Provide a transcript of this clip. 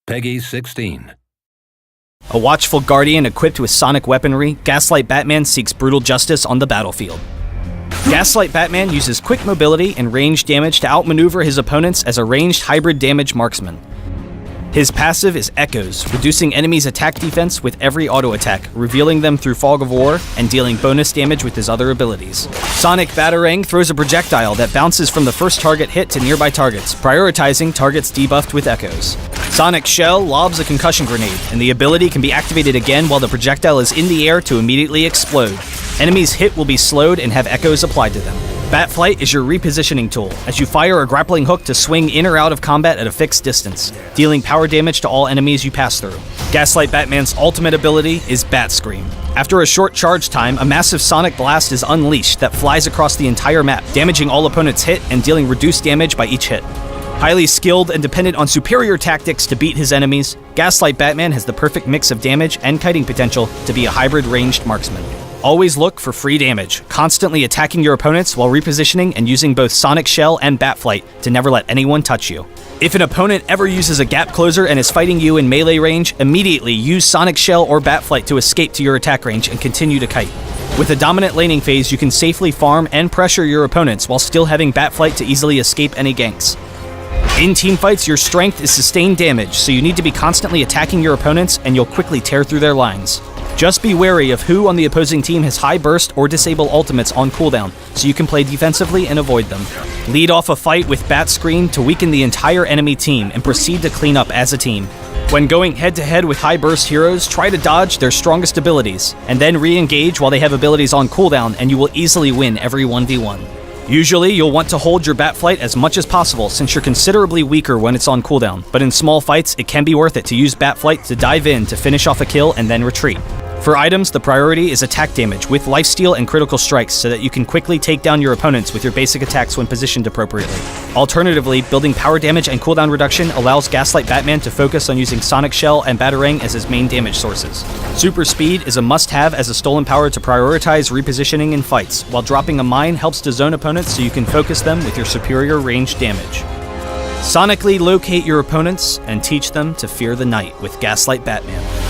Peggy 16. A watchful guardian equipped with sonic weaponry, Gaslight Batman seeks brutal justice on the battlefield. Gaslight Batman uses quick mobility and range damage to outmaneuver his opponents as a ranged hybrid damage marksman. His passive is Echoes, reducing enemies' attack defense with every auto attack, revealing them through Fog of War, and dealing bonus damage with his other abilities. Sonic Batarang throws a projectile that bounces from the first target hit to nearby targets, prioritizing targets debuffed with Echoes. Sonic Shell lobs a concussion grenade, and the ability can be activated again while the projectile is in the air to immediately explode. Enemies hit will be slowed and have echoes applied to them. Batflight is your repositioning tool, as you fire a grappling hook to swing in or out of combat at a fixed distance, dealing power damage to all enemies you pass through. Gaslight Batman's ultimate ability is Bat Scream. After a short charge time, a massive sonic blast is unleashed that flies across the entire map, damaging all opponents hit and dealing reduced damage by each hit. Highly skilled and dependent on superior tactics to beat his enemies, Gaslight Batman has the perfect mix of damage and kiting potential to be a hybrid ranged marksman. Always look for free damage, constantly attacking your opponents while repositioning and using both Sonic Shell and Batflight to never let anyone touch you. If an opponent ever uses a gap closer and is fighting you in melee range, immediately use Sonic Shell or Batflight to escape to your attack range and continue to kite. With a dominant laning phase, you can safely farm and pressure your opponents while still having Batflight to easily escape any ganks. In teamfights, your strength is sustained damage, so you need to be constantly attacking your opponents and you'll quickly tear through their lines. Just be wary of who on the opposing team has high burst or disable ultimates on cooldown, so you can play defensively and avoid them. Lead off a fight with Bat Scream to weaken the entire enemy team and proceed to clean up as a team. When going head-to-head with high burst heroes, try to dodge their strongest abilities, and then re-engage while they have abilities on cooldown, and you will easily win every 1v1. Usually, you'll want to hold your Batflight as much as possible since you're considerably weaker when it's on cooldown, but in small fights, it can be worth it to use Batflight to dive in to finish off a kill and then retreat. For items, the priority is attack damage with lifesteal and critical strikes so that you can quickly take down your opponents with your basic attacks when positioned appropriately. Alternatively, building power damage and cooldown reduction allows Gaslight Batman to focus on using Sonic Shell and Batarang as his main damage sources. Super Speed is a must-have as a stolen power to prioritize repositioning in fights, while dropping a mine helps to zone opponents so you can focus them with your superior range damage. Sonically locate your opponents and teach them to fear the night with Gaslight Batman.